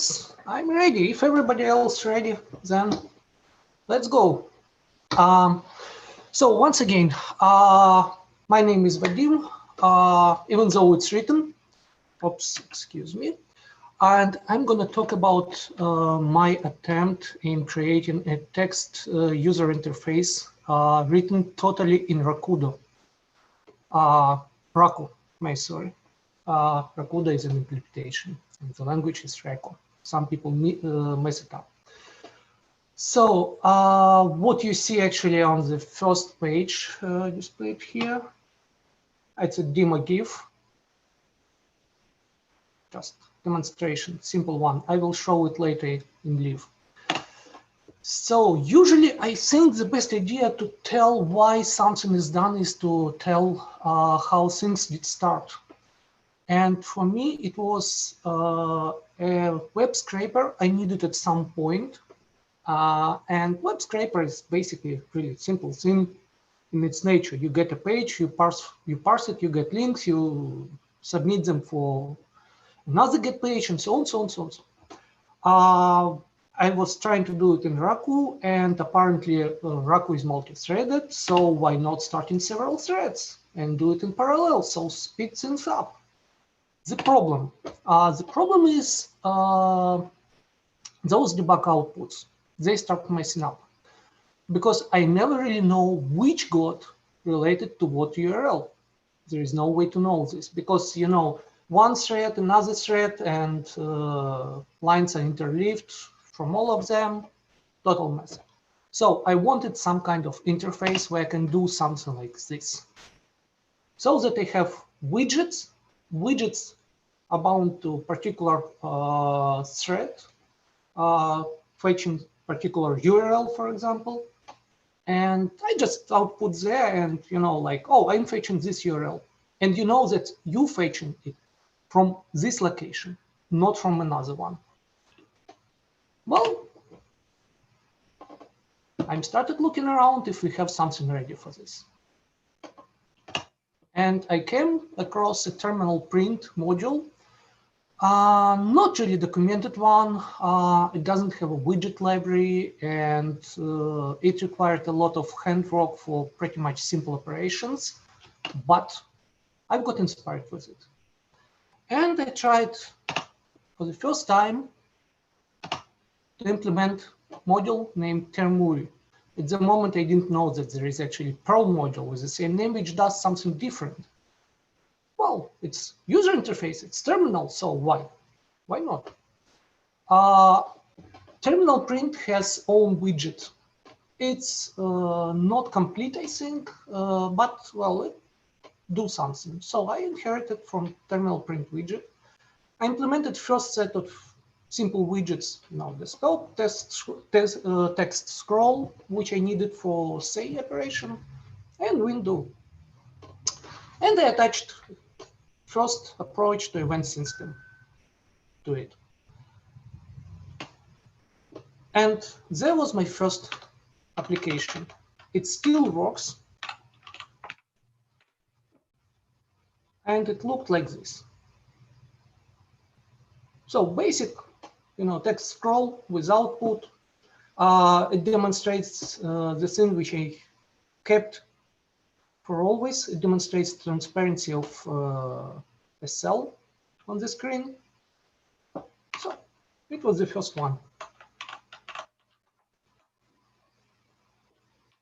Yes, I'm ready. If everybody else ready, then let's go. So once again, my name is Vadim, even though it's written. Oops, excuse me. And I'm going to talk about my attempt in creating a text user interface written totally in Rakudo. Raku, sorry. Rakudo is an implementation, and the language is Raku. Some people mess it up. So what you see actually on the first page displayed here, it's a demo GIF, just demonstration, simple one. I will show it later in Live. So usually I think the best idea to tell why something is done is to tell how things did start. And for me, it was a web scraper I needed at some point. And web scraper is basically a really simple thing in its nature. You get a page, you parse it, you get links, you submit them for another get page, and so on, so on, so on. I was trying to do it in Raku, and apparently Raku is multi-threaded, so why not start in several threads and do it in parallel, so speed things up. The problem is those debug outputs, they start messing up because I never really know which got related to what URL. There is no way to know this because, you know, one thread, another thread, and lines are interleaved from all of them, total mess. So I wanted some kind of interface where I can do something like this. So that I have widgets are bound to particular thread, fetching particular URL, for example. And I just output there and, you know, like, oh, I'm fetching this URL. And you know that you fetching it from this location, not from another one. Well, I started looking around if we have something ready for this. And I came across a terminal print module, not really documented one. It doesn't have a widget library, and it required a lot of handwork for pretty much simple operations, but I got inspired with it. And I tried for the first time to implement a module named Termuri. At the moment, I didn't know that there is actually a Perl module with the same name, which does something different. Well, it's user interface, it's terminal, so why? Why not? Terminal print has own widget. It's not complete, I think, but well, it do something. So I inherited from terminal print widget. I implemented first set of simple widgets, now the scope, text scroll, which I needed for say operation, and window. And I attached first approach to event system to it. And there was my first application. It still works. And it looked like this. So basic, you know, text scroll with output. It demonstrates the thing which I kept for always. It demonstrates transparency of a cell on the screen. So it was the first one.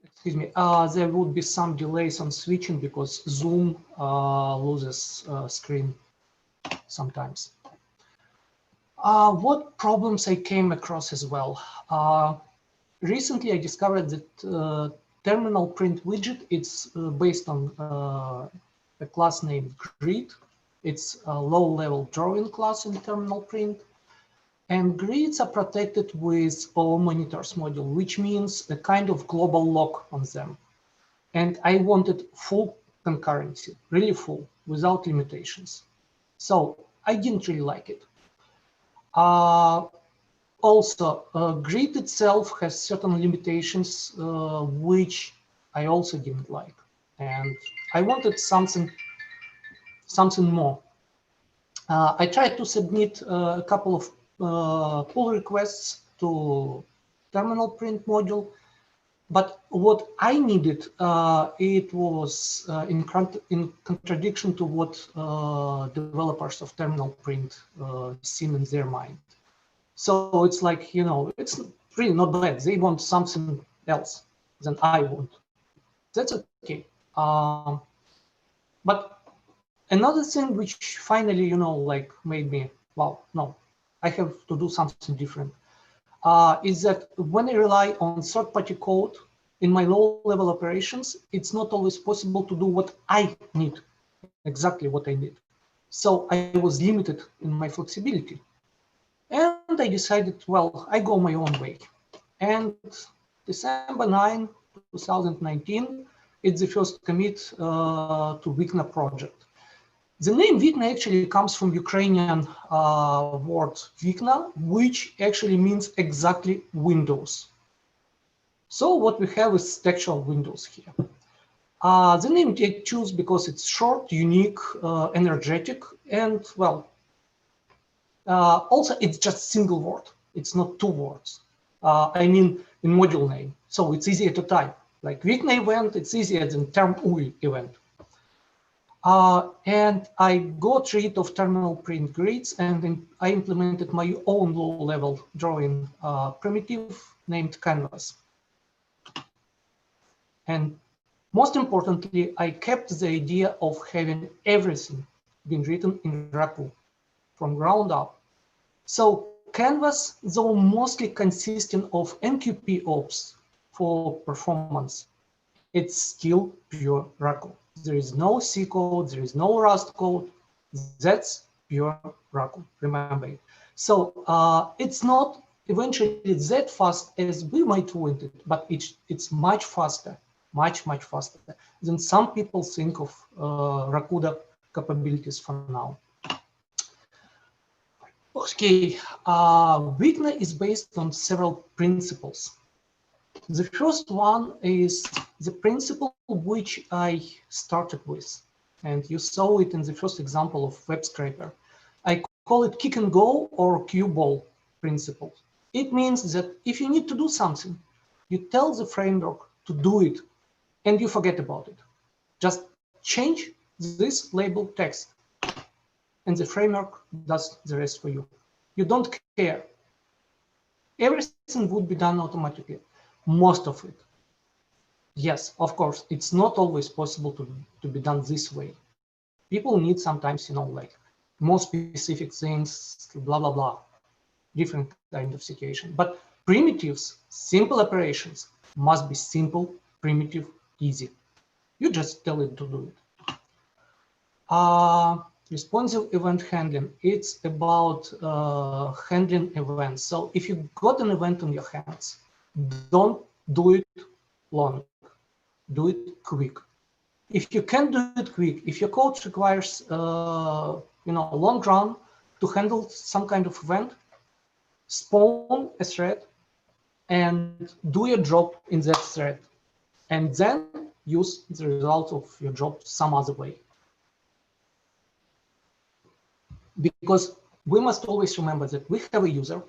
Excuse me, there would be some delays on switching because Zoom loses screen sometimes. What problems I came across as well? Recently, I discovered that terminal print widget, it's based on a class named grid. It's a low-level drawing class in terminal print. And grids are protected with all monitors module, which means a kind of global lock on them. And I wanted full concurrency, really full, without limitations. So I didn't really like it. Also, grid itself has certain limitations, which I also didn't like. And I wanted something more. I tried to submit a couple of pull requests to terminal print module. But what I needed, it was in contradiction to what developers of terminal print seen in their mind. So it's like, you know, it's really not bad. They want something else than I want. That's okay. But another thing which finally, you know, like made me, wow, no, I have to do something different, is that when I rely on third-party code in my low-level operations, it's not always possible to do what I need, exactly what I need. So I was limited in my flexibility. And I decided, well, I go my own way. And December 9, 2019, it's the first commit to Vikna project. The name Vikna actually comes from Ukrainian word Vikna, which actually means exactly windows. So what we have is textual windows here. The name I choose because it's short, unique, energetic, and well, also it's just single word. It's not two words. I mean, in module name. So it's easier to type. Like Vikna event, it's easier than term UI event. And I got rid of terminal print grids, and then I implemented my own low-level drawing primitive named canvas. And most importantly, I kept the idea of having everything been written in Raku from ground up. So canvas, though mostly consisting of MQP ops for performance, it's still pure Raku. There is no C code, there is no Rust code. That's pure Raku, remember it. So it's not eventually that fast as we might want it, but it's much faster, much faster than some people think of Rakuda capabilities for now. Okay, Vikna is based on several principles. The first one is the principle which I started with, and you saw it in the first example of web scraper. I call it kick and go or cue ball principle. It means that if you need to do something, you tell the framework to do it and you forget about it. Just change this label text and the framework does the rest for you. You don't care. Everything would be done automatically. Most of it. Yes, of course, it's not always possible to be done this way. People need sometimes, you know, like more specific things, blah, blah, blah, different kind of situation. But primitives, simple operations must be simple, primitive, easy. You just tell it to do it. Responsive event handling, it's about handling events. So if you got an event on your hands, don't do it long, do it quick. If you can do it quick, if your code requires you know, a long run to handle some kind of event, spawn a thread and do your job in that thread, and then use the result of your job some other way. Because we must always remember that we have a user,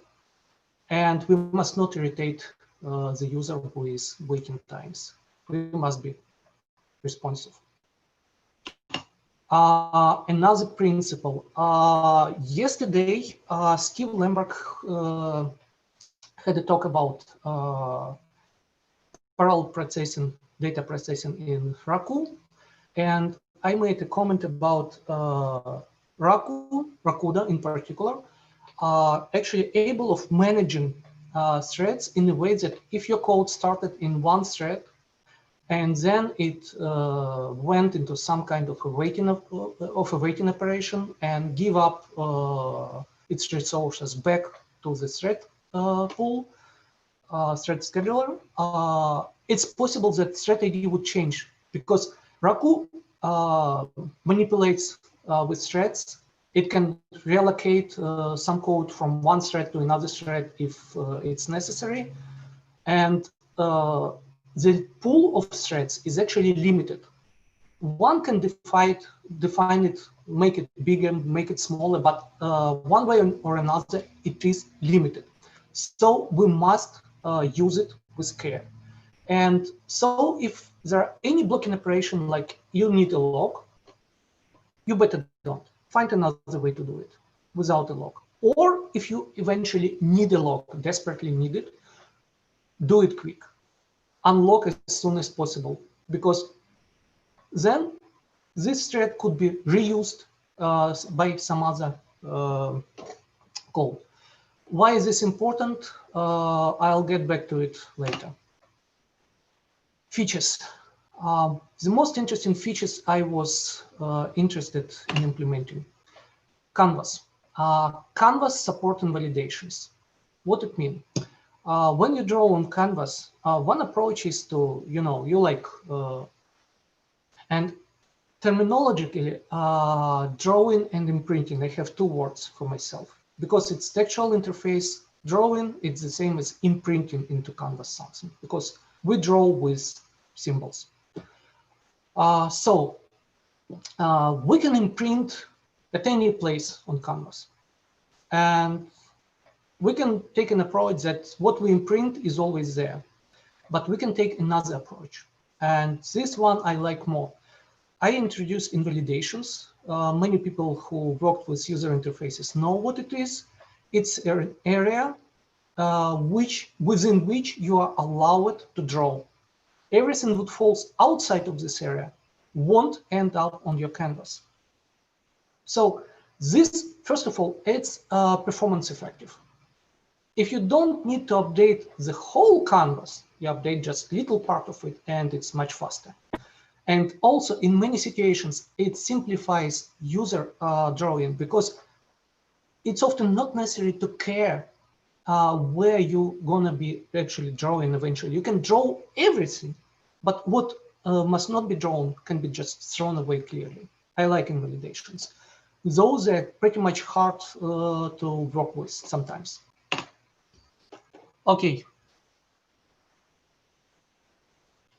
and we must not irritate the user with waiting times. We must be responsive. Another principle. Yesterday, Steve Lemberg had a talk about parallel processing, data processing in Raku, and I made a comment about Rakuda in particular, actually able of managing threads in a way that if your code started in one thread and then it went into some kind of a waiting operation and give up its resources back to the thread pool, thread scheduler, it's possible that thread ID would change because Raku manipulates with threads. It can reallocate some code from one thread to another thread if it's necessary. And the pool of threads is actually limited. One can define it, make it bigger, make it smaller, but one way or another, it is limited. So we must use it with care. And so if there are any blocking operation, like you need a lock, you better don't. Find another way to do it without a lock. Or if you eventually need a lock, desperately need it, do it quick. Unlock as soon as possible, because then this thread could be reused by some other code. Why is this important? I'll get back to it later. Features. The most interesting features I was interested in implementing. Canvas. Canvas support invalidations. What it means? When you draw on canvas, one approach is to, and terminologically, drawing and imprinting, I have two words for myself, because it's textual interface. Drawing, it's the same as imprinting into canvas something, because we draw with symbols. So we can imprint at any place on canvas. And we can take an approach that what we imprint is always there, but we can take another approach. And this one I like more. I introduced invalidations. Many people who worked with user interfaces know what it is. It's an area within which you are allowed to draw. Everything that falls outside of this area won't end up on your canvas. So this, first of all, it's performance effective. If you don't need to update the whole canvas, you update just a little part of it, and it's much faster. And also, in many situations, it simplifies user drawing, because it's often not necessary to care where you're gonna be actually drawing eventually. You can draw everything, but what must not be drawn can be just thrown away clearly. I like invalidations. Those are pretty much hard to work with sometimes. Okay.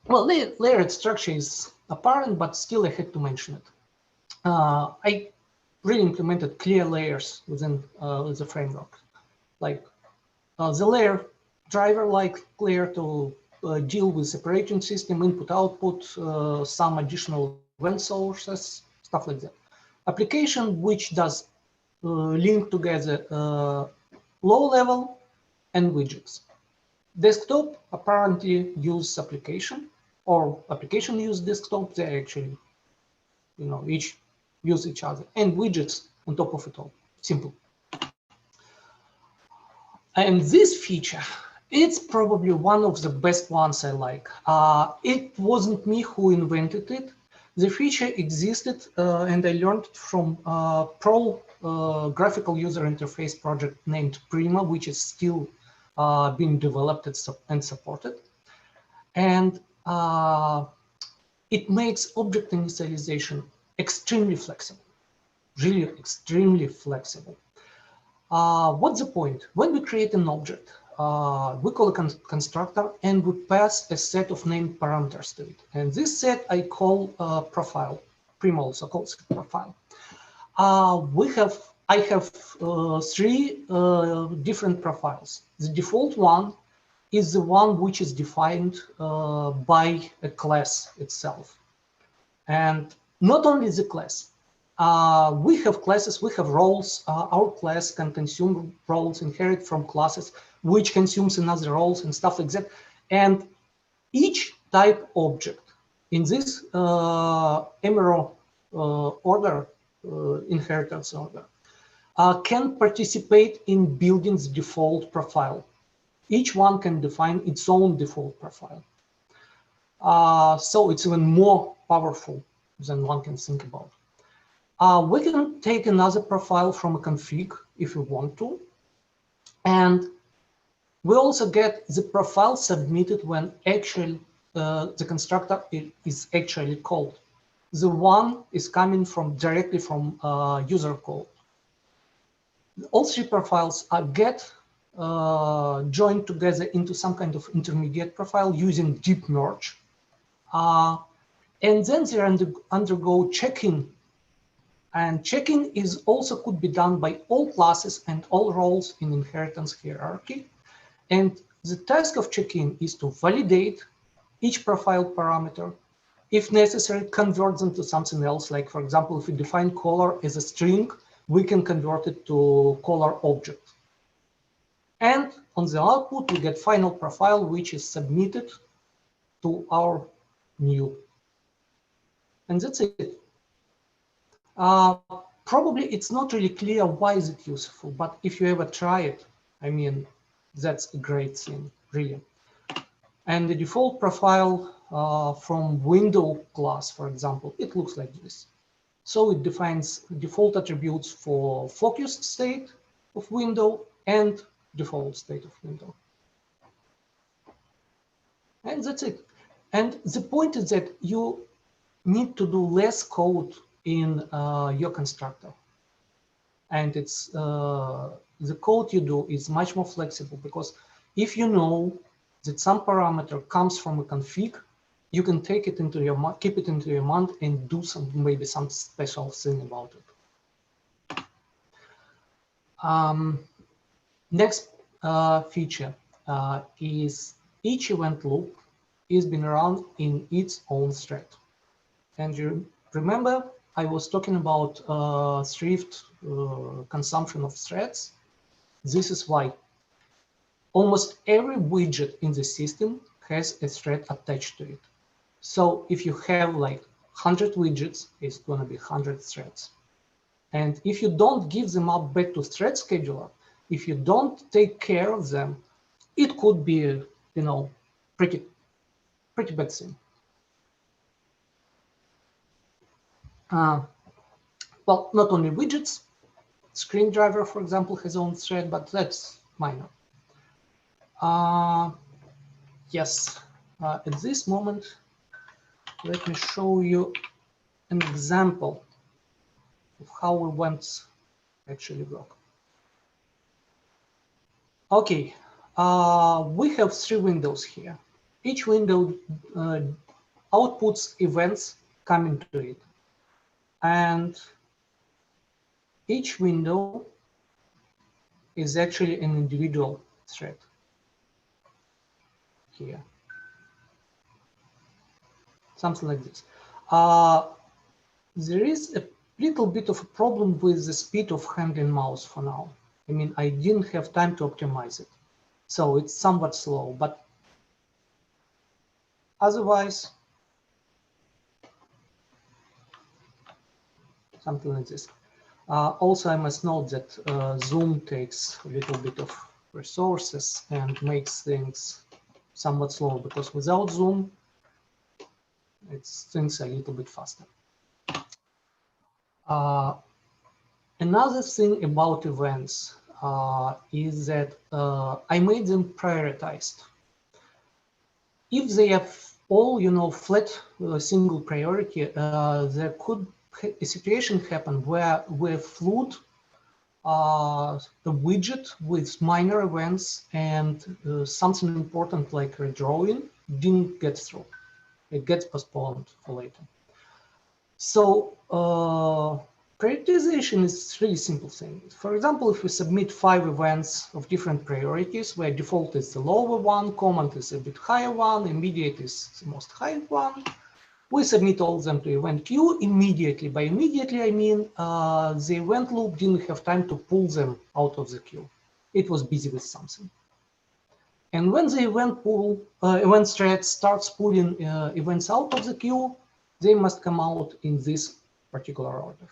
Well, layered structure is apparent, but still I had to mention it. I really implemented clear layers within the framework, like the layer driver, like layer to deal with operating system, input, output, some additional event sources, stuff like that. Application, which does link together low level and widgets. Desktop apparently use application, or application use desktop. They actually, each use each other, and widgets on top of it all. Simple. And this feature, it's probably one of the best ones I like. It wasn't me who invented it. The feature existed, and I learned it from Perl graphical user interface project named Prima, which is still being developed and supported. And it makes object initialization extremely flexible, really extremely flexible. What's the point? When we create an object, we call a constructor, and we pass a set of named parameters to it. And this set I call profile. Prima also calls it profile. I have three different profiles. The default one is the one which is defined by a class itself. And not only the class, we have classes, we have roles. Our class can consume roles, inherit from classes, which consumes another roles and stuff like that. And each type object in this MRO order, inheritance order, can participate in building the default profile. Each one can define its own default profile. So it's even more powerful than one can think about. We can take another profile from a config if we want to. And we also get the profile submitted when actually the constructor is actually called. The one is coming directly from user code. All three profiles are joined together into some kind of intermediate profile using deep merge. And then they undergo checking. And checking is also could be done by all classes and all roles in inheritance hierarchy. And the task of checking is to validate each profile parameter. If necessary, convert them to something else. Like, for example, if we define color as a string, we can convert it to color object. And on the output, we get final profile, which is submitted to our new. And that's it. Probably it's not really clear why is it useful, but if you ever try it, I mean, that's a great thing, really. And the default profile from window class, for example, it looks like this. So it defines default attributes for focused state of window and default state of window. And that's it. And the point is that you need to do less code in your constructor. And it's the code you do is much more flexible, because if you know that some parameter comes from a config, you can take it into your, keep it into your mind and do some, maybe some special thing about it. Next feature is each event loop is being run in its own thread. And you remember I was talking about thrift consumption of threads. This is why almost every widget in the system has a thread attached to it. So if you have like 100 widgets, it's going to be 100 threads. And if you don't give them up back to thread scheduler, if you don't take care of them, it could be, you know, pretty bad thing. Well, not only widgets, screen driver, for example, has own thread, but that's minor. Yes, at this moment, let me show you an example of how events actually work. Okay, we have 3 windows here. Each window outputs events coming to it. And each window is actually an individual thread here. Something like this. There is a little bit of a problem with the speed of handling mouse for now. I mean, I didn't have time to optimize it. So it's somewhat slow, but otherwise, something like this. Also, I must note that Zoom takes a little bit of resources and makes things somewhat slow, because without Zoom, things are a little bit faster. Another thing about events is that I made them prioritized. If they have all, you know, flat single priority, there could a situation happen where we flood a widget with minor events, and something important like redrawing didn't get through. It gets postponed for later. So prioritization is a really simple thing. For example, if we submit 5 events of different priorities, where default is the lower one, command is a bit higher one, immediate is the most high one, we submit all of them to event queue immediately. By immediately, I mean the event loop didn't have time to pull them out of the queue. It was busy with something. And when the event thread starts pulling events out of the queue, they must come out in this particular order.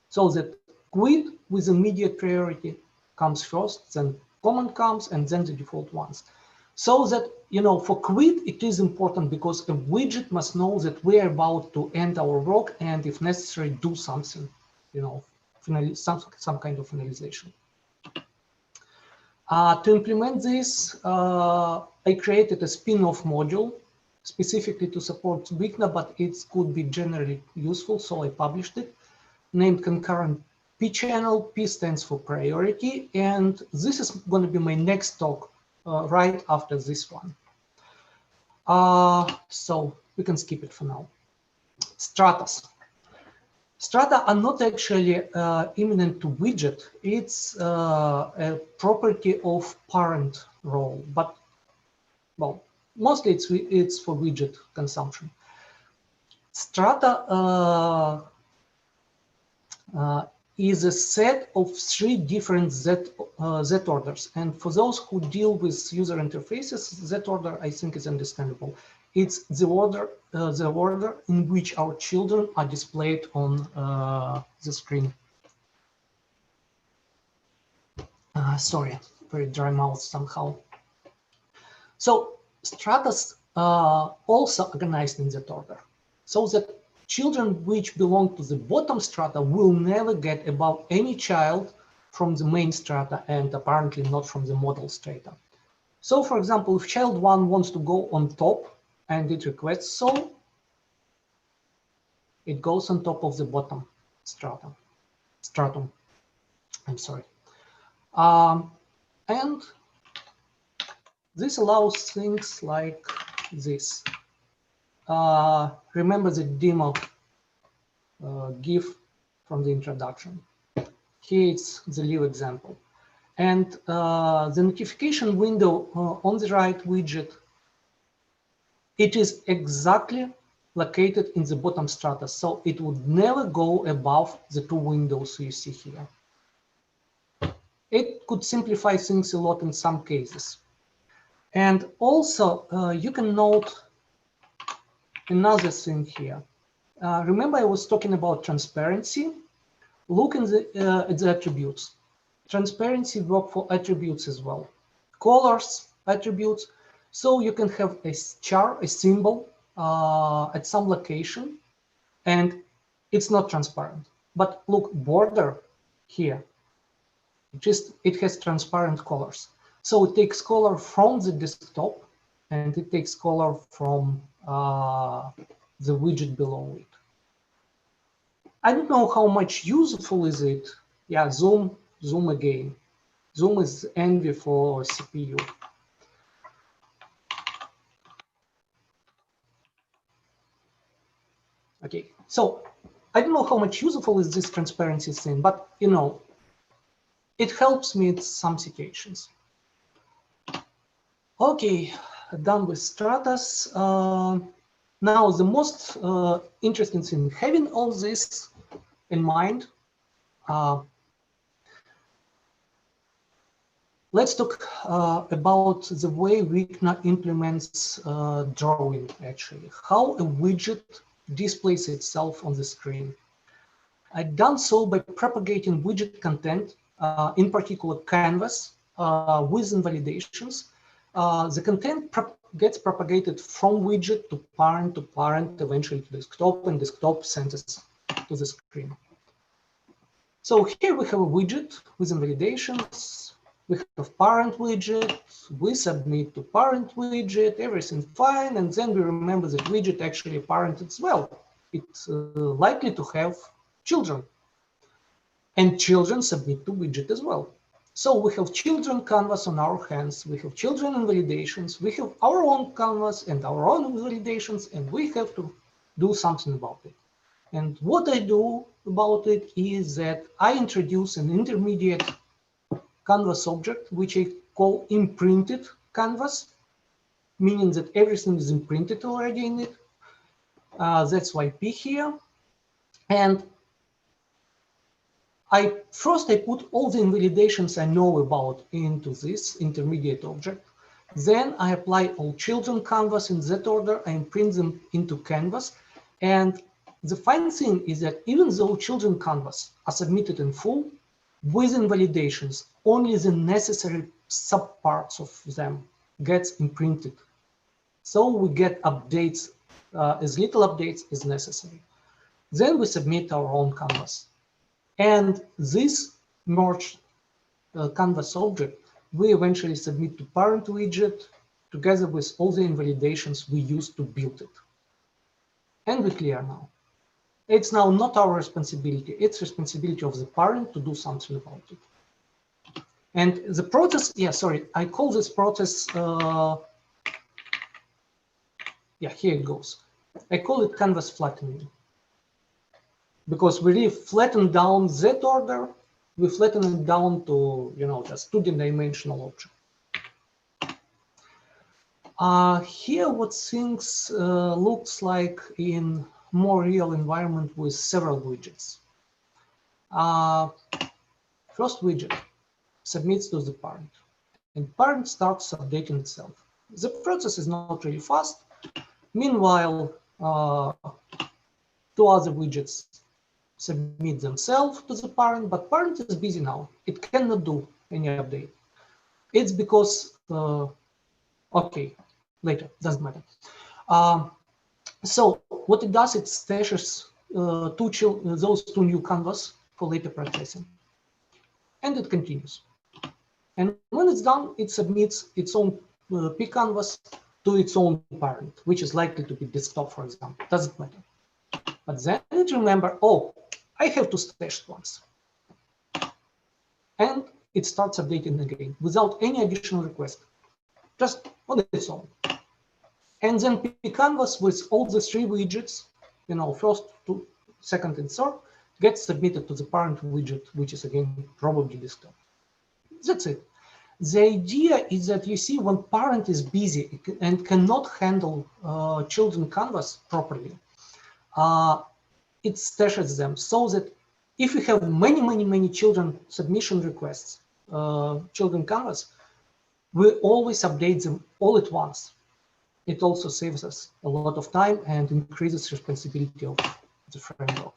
So that quit with immediate priority comes first, then command comes, and then the default ones. So that, you know, for quit, it is important because a widget must know that we are about to end our work and, if necessary, do something, you know, some kind of finalization. To implement this, I created a spin-off module specifically to support Vikna, but it could be generally useful, so I published it, named concurrent P channel. P stands for priority, and this is going to be my next talk right after this one. So we can skip it for now. Stratas. Strata are not actually imminent to widget. It's a property of parent role, but well, mostly it's for widget consumption. Strata is a set of 3 different Z orders. And for those who deal with user interfaces, Z order, I think, is understandable. It's the order in which our children are displayed on the screen. Sorry, very dry mouth somehow. So stratas are also organized in that order, so that children which belong to the bottom strata will never get above any child from the main strata and apparently not from the model strata. So for example, if child 1 wants to go on top and it requests so, it goes on top of the bottom stratum. I'm sorry. And this allows things like this. Remember the demo GIF from the introduction. Here it's the live example. And the notification window on the right widget, it is exactly located in the bottom strata, so it would never go above the 2 windows you see here. It could simplify things a lot in some cases. And also, you can note another thing here. Remember I was talking about transparency? Look at the attributes. Transparency works for attributes as well. Colors, attributes. So you can have a char, a symbol at some location, and it's not transparent. But look, border here, it has transparent colors. So it takes color from the desktop, and it takes color from the widget below it. I don't know how much useful is it. Yeah, zoom again. Zoom is envy for CPU. Okay, so I don't know how much useful is this transparency thing, but you know, it helps me in some situations. Okay, done with stratas. Now the most interesting thing, having all this in mind, let's talk about the way Vikna implements drawing, actually, how a widget displays itself on the screen. I've done so by propagating widget content, in particular canvas, with invalidations. The content gets propagated from widget to parent, eventually to desktop, and desktop sends it to the screen. So here we have a widget with invalidations. We have parent widget, we submit to parent widget, everything fine, and then we remember that widget actually parent as well. It's likely to have children, and children submit to widget as well. So we have children canvas on our hands, we have children invalidations, we have our own canvas and our own invalidations, and we have to do something about it. And what I do about it is that I introduce an intermediate canvas object, which I call imprinted canvas, meaning that everything is imprinted already in it. That's why P here. And I put all the invalidations I know about into this intermediate object. Then I apply all children canvas in that order. I imprint them into canvas. And the fine thing is that even though children canvas are submitted in full, with invalidations, only the necessary subparts of them gets imprinted. So we get updates, as little updates as necessary. Then we submit our own canvas. And this merged canvas object, we eventually submit to parent widget together with all the invalidations we used to build it. And we clear now. It's now not our responsibility, it's responsibility of the parent to do something about it. And the process, yeah, sorry, I call this process, yeah, here it goes. I call it canvas flattening. because we really flatten down that order, we flatten it down to, just two-dimensional object. Here, what things looks like in more real environment with several widgets. First widget submits to the parent, and parent starts updating itself. The process is not really fast. Meanwhile, two other widgets submit themselves to the parent, but parent is busy now. It cannot do any update. It's because, okay, later, doesn't matter. So what it does, it stashes those two new canvas for later processing. And it continues. And when it's done, it submits its own P canvas to its own parent, which is likely to be desktop, for example. Doesn't matter. But then it remember, oh, I have to stash it once. And it starts updating again without any additional request, just on its own. And then P canvas with all the three widgets, first, second, and third, gets submitted to the parent widget, which is again probably desktop. That's it. The idea is that you see when parent is busy and cannot handle children canvas properly, it stashes them so that if you have many children submission requests, children canvas, we always update them all at once. It also saves us a lot of time and increases responsibility of the framework.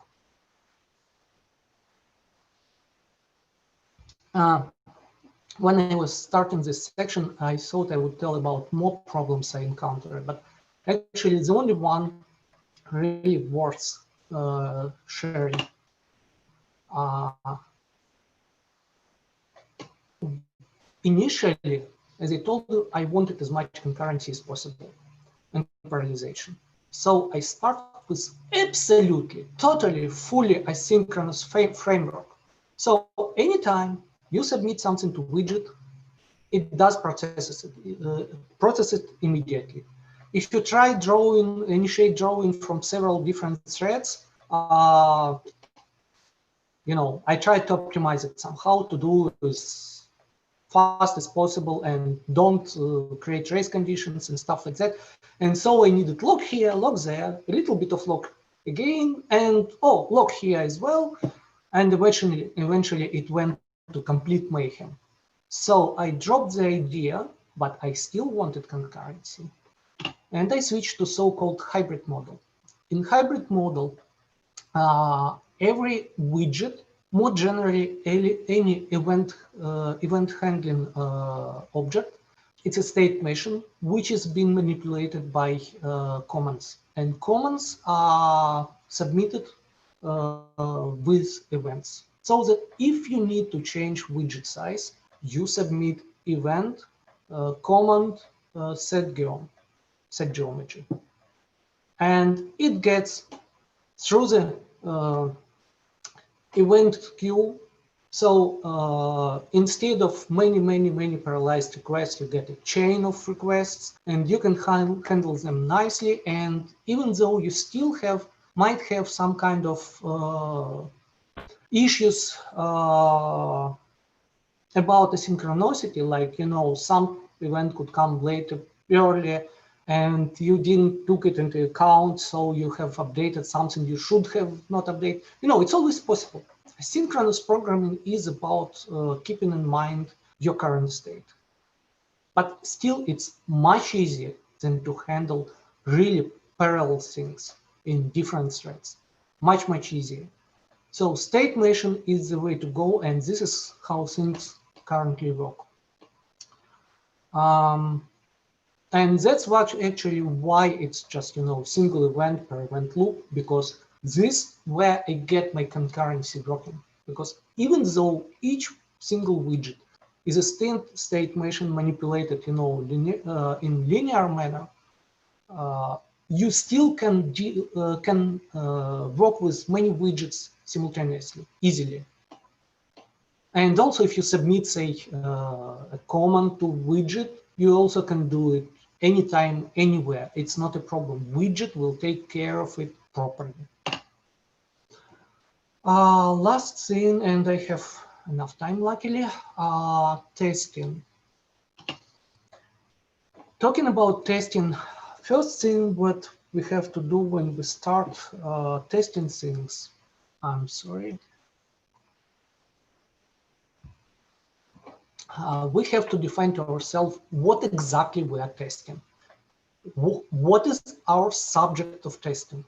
When I was starting this section, I thought I would tell about more problems I encountered, but actually the only one really worth sharing. Initially, as I told you, I wanted as much concurrency as possible and parallelization. So I start with absolutely, totally, fully asynchronous framework. So anytime you submit something to widget, it does process it immediately. If you try initiate drawing from several different threads, I try to optimize it somehow to do as fast as possible and don't create race conditions and stuff like that. And so I needed lock here, lock there, a little bit of lock again, and lock here as well. And eventually it went to complete mayhem. So I dropped the idea, but I still wanted concurrency. And I switched to so-called hybrid model. In hybrid model, every widget, more generally any event handling object, it's a state machine which is being manipulated by commands. And commands are submitted with events. So that if you need to change widget size, you submit event command set geometry, and it gets through the event queue. So instead of many parallelized requests, you get a chain of requests, and you can handle them nicely. And even though you still might have some kind of issues about asynchronicity, like some event could come later, earlier, and you didn't took it into account, so you have updated something you should have not updated. It's always possible. Asynchronous programming is about keeping in mind your current state, but still it's much easier than to handle really parallel things in different threads. Much easier. So state machine is the way to go, and this is how things currently work. And that's actually why it's just single event per event loop, because this where I get my concurrency working. Because even though each single widget is a state machine manipulated in linear manner, you still can work with many widgets simultaneously, easily. And also, if you submit, say, a command to widget, you also can do it anytime, anywhere. It's not a problem. Widget will take care of it properly. Last thing, and I have enough time, luckily, testing. Talking about testing, first thing what we have to do when we start testing things, I'm sorry, we have to define to ourselves what exactly we are testing. What is our subject of testing?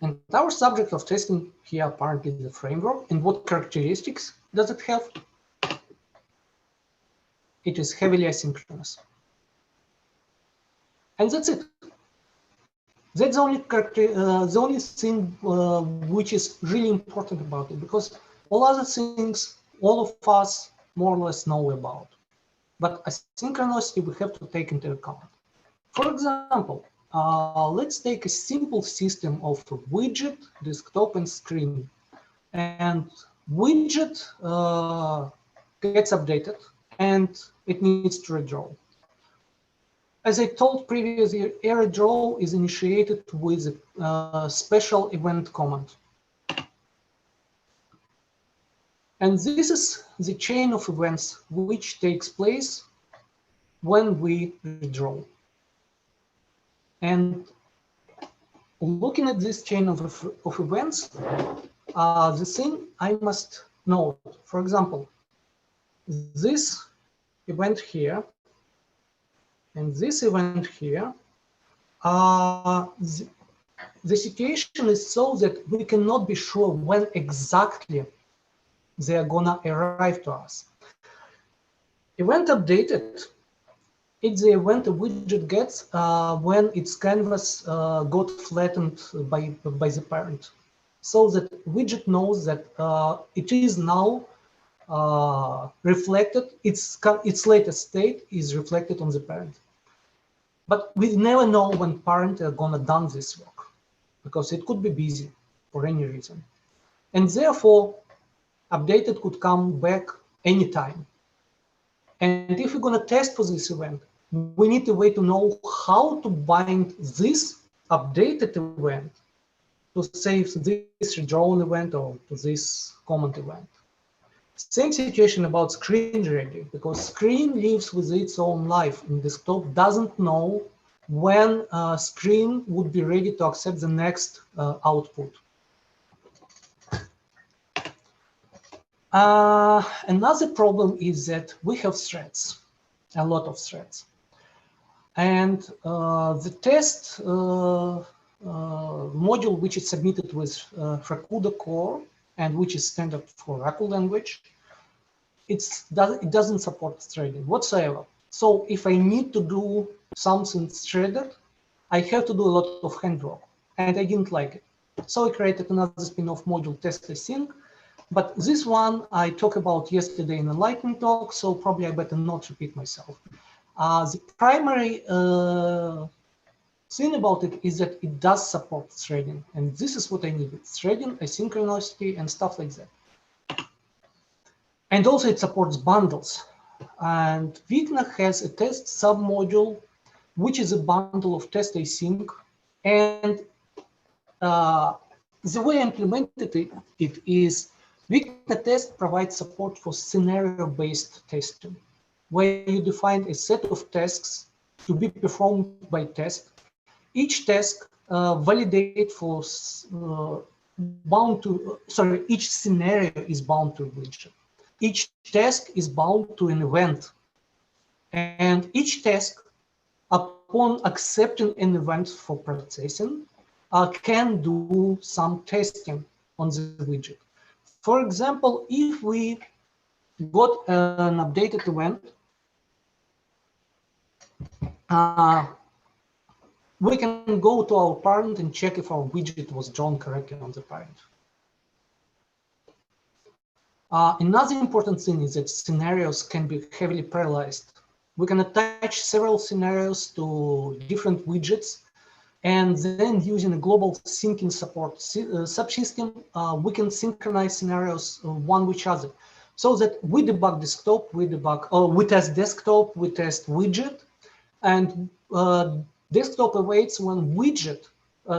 And our subject of testing here apparently is the framework. And what characteristics does it have? It is heavily asynchronous. And that's it. That's the only thing which is really important about it, because all other things, all of us more or less know about. But asynchronicity we have to take into account. For example, let's take a simple system of a widget, desktop, and screen. And widget gets updated and it needs to redraw. As I told previously, a redraw is initiated with a special event command. And this is the chain of events which takes place when we redraw. And looking at this chain of events, the thing I must note, for example, this event here and this event here, the situation is so that we cannot be sure when exactly they are gonna arrive to us. Event updated, it's the event a widget gets when its canvas got flattened by the parent. So that widget knows that it is now reflected, its latest state is reflected on the parent. But we never know when parent are gonna done this work, because it could be busy for any reason. And therefore, updated could come back anytime. And if we're gonna test for this event, we need a way to know how to bind this updated event to save this redrawn event or to this comment event. Same situation about screen ready, because screen lives with its own life, and desktop doesn't know when screen would be ready to accept the next output. Another problem is that we have threads, a lot of threads. And the test module, which is submitted with Raku core and which is standard for Raku language, it doesn't support threading whatsoever. So if I need to do something threaded, I have to do a lot of handwork, and I didn't like it. So I created another spin-off module, test async. But this one I talked about yesterday in a lightning talk, so probably I better not repeat myself. The primary thing about it is that it does support threading, and this is what I needed: threading, asynchronicity, and stuff like that. And also it supports bundles. And Vikna has a test submodule, which is a bundle of test async. And the way I implemented it is Vikna test provides support for scenario-based testing, where you define a set of tasks to be performed by test. Each task validate for each scenario is bound to a widget. Each task is bound to an event, and each task, upon accepting an event for processing, can do some testing on the widget. For example, if we got an updated event, we can go to our parent and check if our widget was drawn correctly on the parent. Another important thing is that scenarios can be heavily parallelized. We can attach several scenarios to different widgets, and then using a global syncing support subsystem, we can synchronize scenarios one with each other, so that we debug desktop, we test desktop, we test widget, and desktop awaits when widget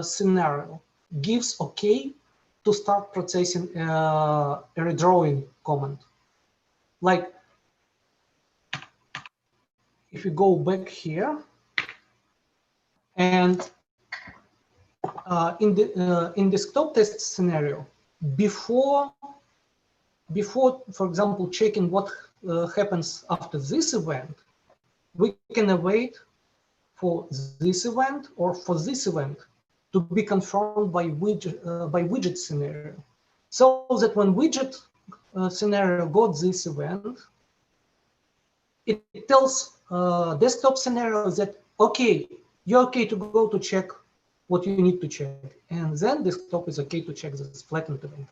scenario gives OK to start processing a redrawing command. Like if you go back here and in desktop test scenario, before, for example, checking what happens after this event, we can await for this event or for this event to be confirmed by widget scenario, so that when widget scenario got this event, it tells desktop scenario that okay, you're okay to go to check what you need to check, and then desktop is okay to check this flattened event.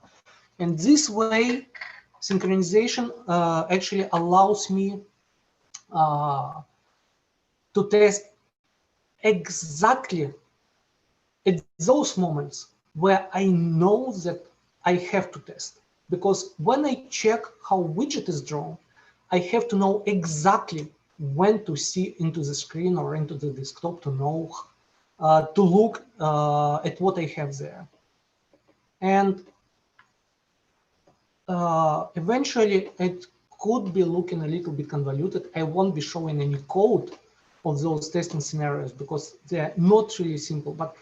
And this way, synchronization actually allows me to test exactly at those moments where I know that I have to test. Because when I check how widget is drawn, I have to know exactly when to see into the screen or into the desktop to know, to look at what I have there. And eventually it could be looking a little bit convoluted. I won't be showing any code of those testing scenarios because they're not really simple, but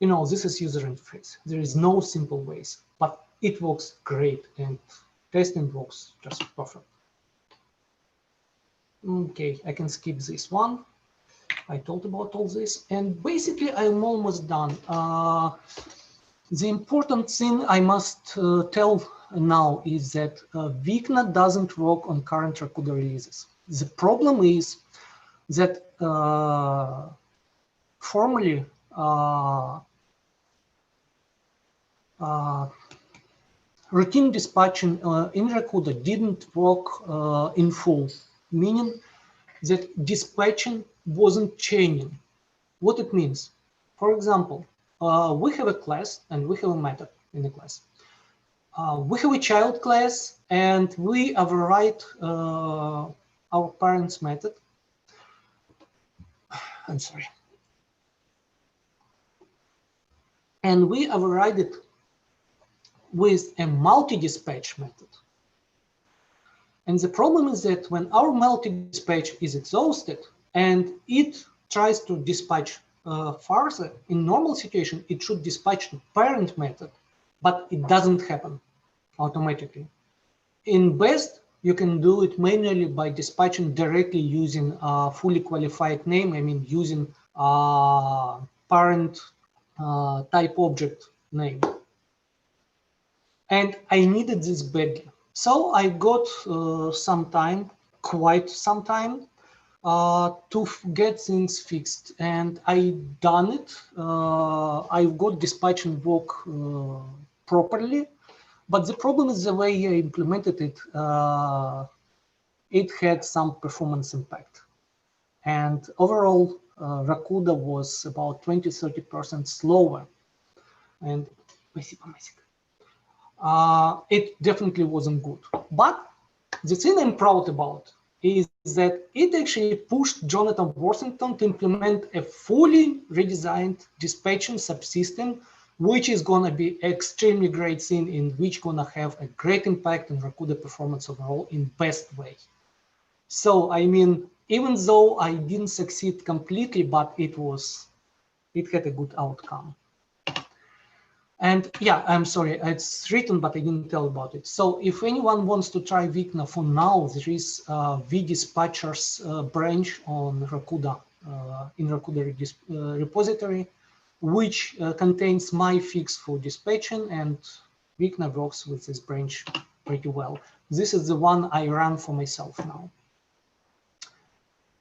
you know, this is user interface. There is no simple ways, but it works great and testing works just perfect. Okay, I can skip this one. I talked about all this, and basically I'm almost done. The important thing I must tell now is that Vikna doesn't work on current Raku releases. The problem is that formally routine dispatching in Raku didn't work in full, meaning that dispatching wasn't chaining. What it means? For example, we have a class and we have a method in the class. We have a child class and we override our parents method. I'm sorry. And we override it with a multi-dispatch method. And the problem is that when our multi-dispatch is exhausted and it tries to dispatch further, in normal situation, it should dispatch the parent method, but it doesn't happen automatically. In best, you can do it manually by dispatching directly using a fully qualified name. I mean, using parent type object name. And I needed this badly. So I got some time, quite some time, to get things fixed. And I done it. I got dispatching work properly. But the problem is the way I implemented it, it had some performance impact. And overall, Raku was about 20–30% slower. And it definitely wasn't good. But the thing I'm proud about is that it actually pushed Jonathan Worthington to implement a fully redesigned dispatching subsystem, which is going to be extremely great thing in which going to have a great impact on Raku performance overall in best way. So, I mean, even though I didn't succeed completely, but it had a good outcome. And yeah, I'm sorry, it's written, but I didn't tell about it. So if anyone wants to try Vikna, for now, there is a vdispatchers branch on Rakuda, in Rakuda repository, which contains my fix for dispatching, and Vikna works with this branch pretty well. This is the one I run for myself now.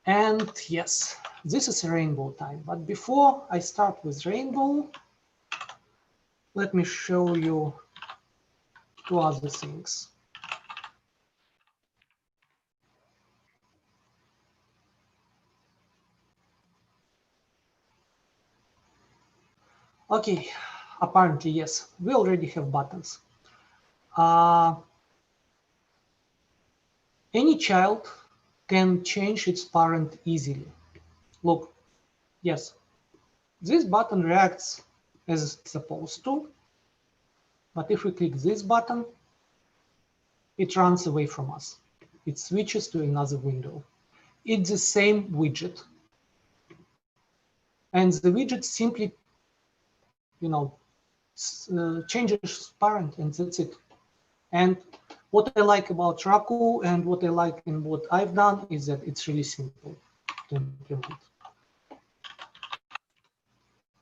And yes, this is rainbow time. But before I start with rainbow, let me show you two other things. Okay, apparently, yes, we already have buttons. Any child can change its parent easily. Look, yes, this button reacts as it's supposed to. But if we click this button, it runs away from us. It switches to another window. It's the same widget. And the widget simply, changes parent, and that's it. And what I like about Raku and what I like in what I've done is that it's really simple to implement.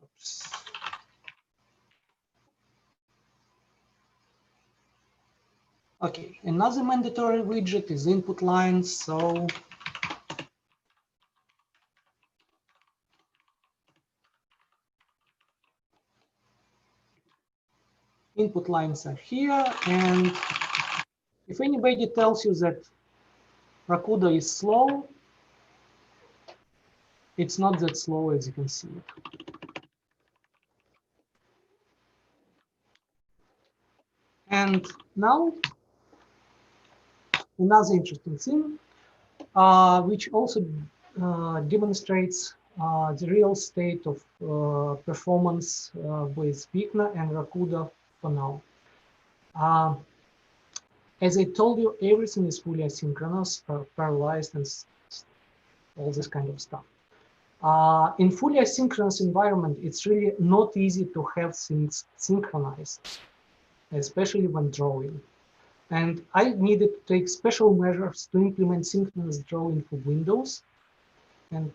Oops. Okay, another mandatory widget is input lines. So input lines are here, and if anybody tells you that Rakuda is slow, it's not that slow as you can see it. And now, another interesting thing, which also demonstrates the real state of performance with Vikna and Rakuda for now. As I told you, everything is fully asynchronous, parallelized, and all this kind of stuff. In fully asynchronous environment, it's really not easy to have things synchronized, especially when drawing. And I needed to take special measures to implement synchronous drawing for Windows. And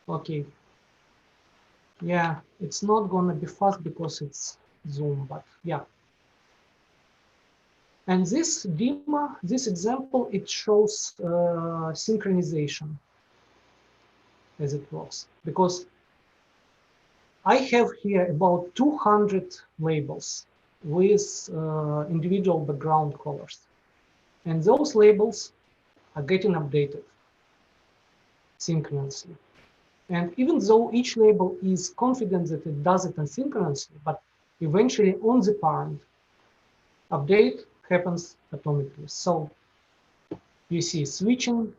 okay, yeah, it's not gonna be fast because it's Zoom, but yeah. And this demo, this example, it shows synchronization as it works, because I have here about 200 labels with individual background colors. And those labels are getting updated synchronously. And even though each label is confident that it does it asynchronously, but eventually on the parent, update happens atomically. So you see switching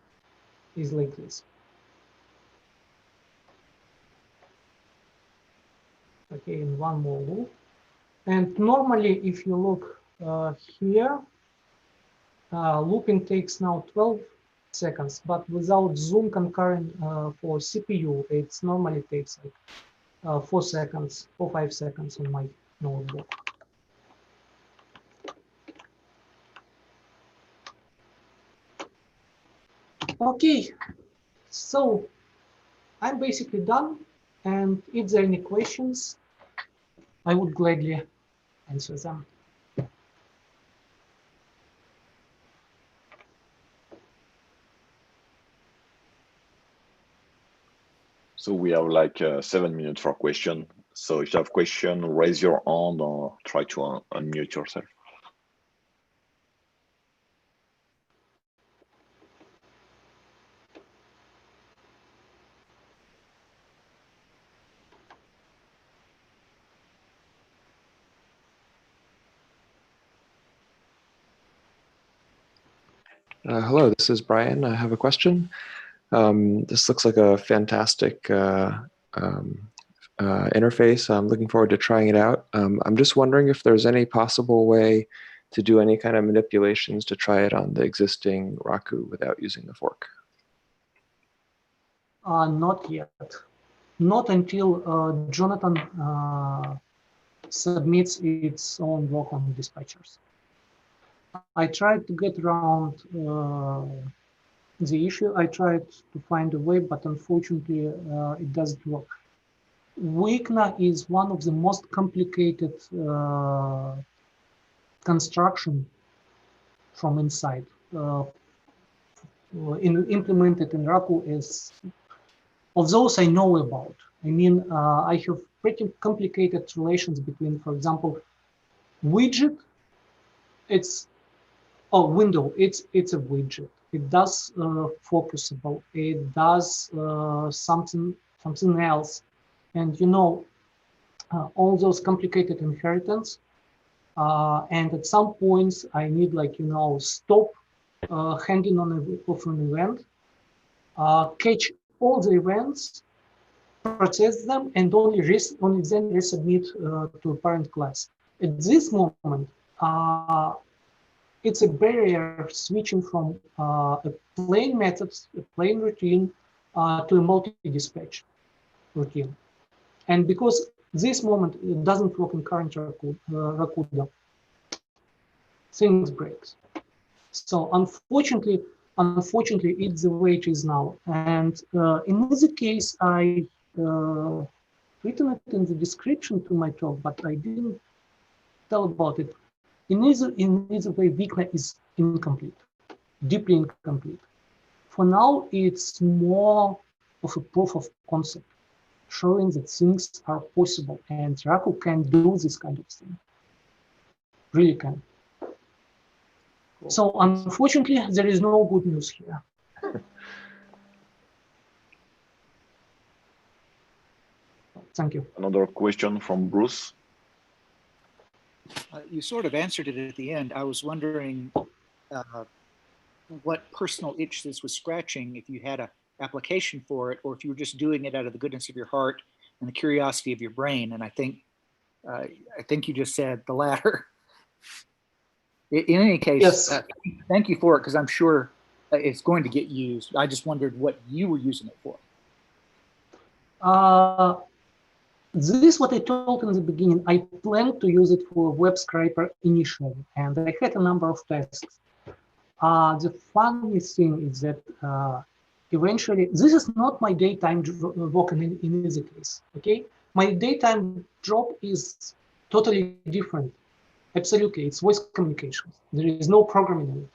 is like this. Okay, and one more loop. And normally, if you look here, looping takes now 12 seconds, but without zoom concurrent for CPU, it normally takes like 4 seconds, 5 seconds on my notebook. Okay, so I'm basically done. And if there are any questions, I would gladly answer them. So we have like 7 minutes for question. So if you have question, raise your hand or try to unmute yourself. Hello, this is Brian. I have a question. This looks like a fantastic interface. I'm looking forward to trying it out. I'm just wondering if there's any possible way to do any kind of manipulations to try it on the existing Raku without using the fork. Not yet. Not until Jonathan submits its own work on dispatchers. I tried to get around the issue. I tried to find a way, but unfortunately, it doesn't work. Vikna is one of the most complicated construction from inside. Implemented in Raku is of those I know about. I mean, I have pretty complicated relations between, for example, widget. It's window. It's a widget. It does focusable. It does something else, and all those complicated inheritance. And at some points, I need stop handing on of an event, catch all the events, process them, and only then resubmit to a parent class. at this moment, it's a barrier switching from a plain methods, a plain routine, to a multi-dispatch routine. And because this moment it doesn't work in current Raku, things breaks. So unfortunately, it's the way it is now. And in this case, I written it in the description to my talk, but I didn't tell about it. In either way, Vikna is incomplete, deeply incomplete. For now, it's more of a proof of concept, showing that things are possible, and Raku can do this kind of thing. Really can. Cool. So unfortunately, there is no good news here. Thank you. Another question from Bruce. You sort of answered it at the end. I was wondering what personal itch this was scratching, if you had an application for it, or if you were just doing it out of the goodness of your heart and the curiosity of your brain. And I think you just said the latter. In any case, yes. Thank you for it, because I'm sure it's going to get used. I just wondered what you were using it for. This is what I told in the beginning. I planned to use it for web scraper initially, and I had a number of tasks. The funny thing is that eventually, this is not my daytime work in this case, okay? My daytime job is totally different. Absolutely, it's voice communications. There is no programming in it.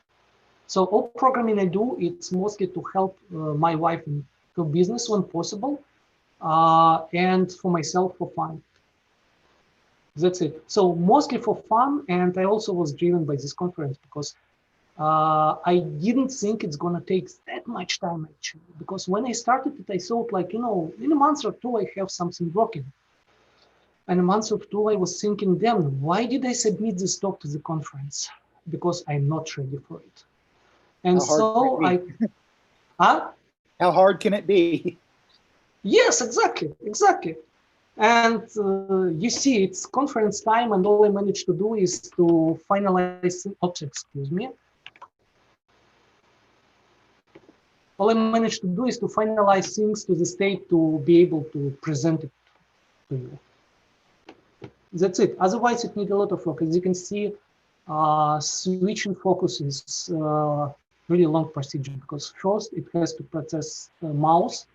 So all programming I do, it's mostly to help my wife in her business when possible, and for myself for fun. That's it. So mostly for fun, and I also was driven by this conference because I didn't think it's gonna take that much time actually. Because when I started it, I thought like, you know, in a month or two, I have something working. And a month or two, I was thinking, damn, why did I submit this talk to the conference? Because I'm not ready for it. And so How hard can it be? Yes, exactly. And you see, it's conference time, and all I managed to do is to finalize, excuse me. All I managed to do is to finalize things to the state to be able to present it to you. That's it. Otherwise, it needs a lot of work. As you can see, switching focus is really long procedure because first it has to process mouse,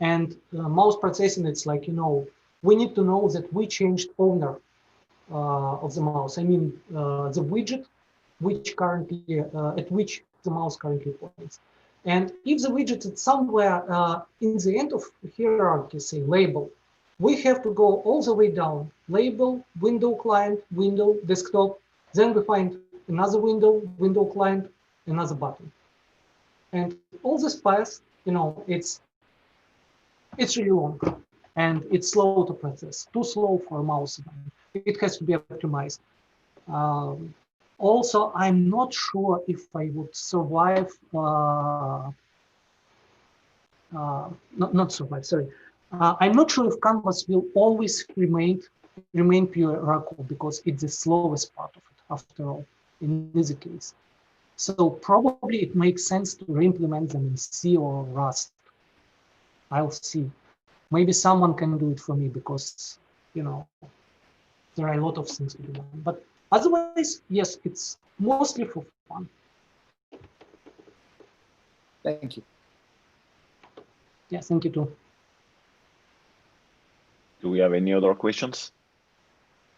and mouse processing, it's like, you know, we need to know that we changed owner of the mouse. I mean, the widget which currently at which the mouse currently points. And if the widget is somewhere in the end of hierarchy, say label, we have to go all the way down, label, window client, window, desktop, then we find another window, window client, another button. And all this path, you know, it's really long and it's slow to process, too slow for a mouse. It has to be optimized. Also, I'm not sure if I would survive, not survive, sorry. I'm not sure if Canvas will always remain pure Raku because it's the slowest part of it, after all, in this case. So probably it makes sense to re-implement them in C or Rust. I'll see. Maybe someone can do it for me because, you know, there are a lot of things to do. But otherwise, yes, it's mostly for fun. Thank you. Yes, thank you too. Do we have any other questions?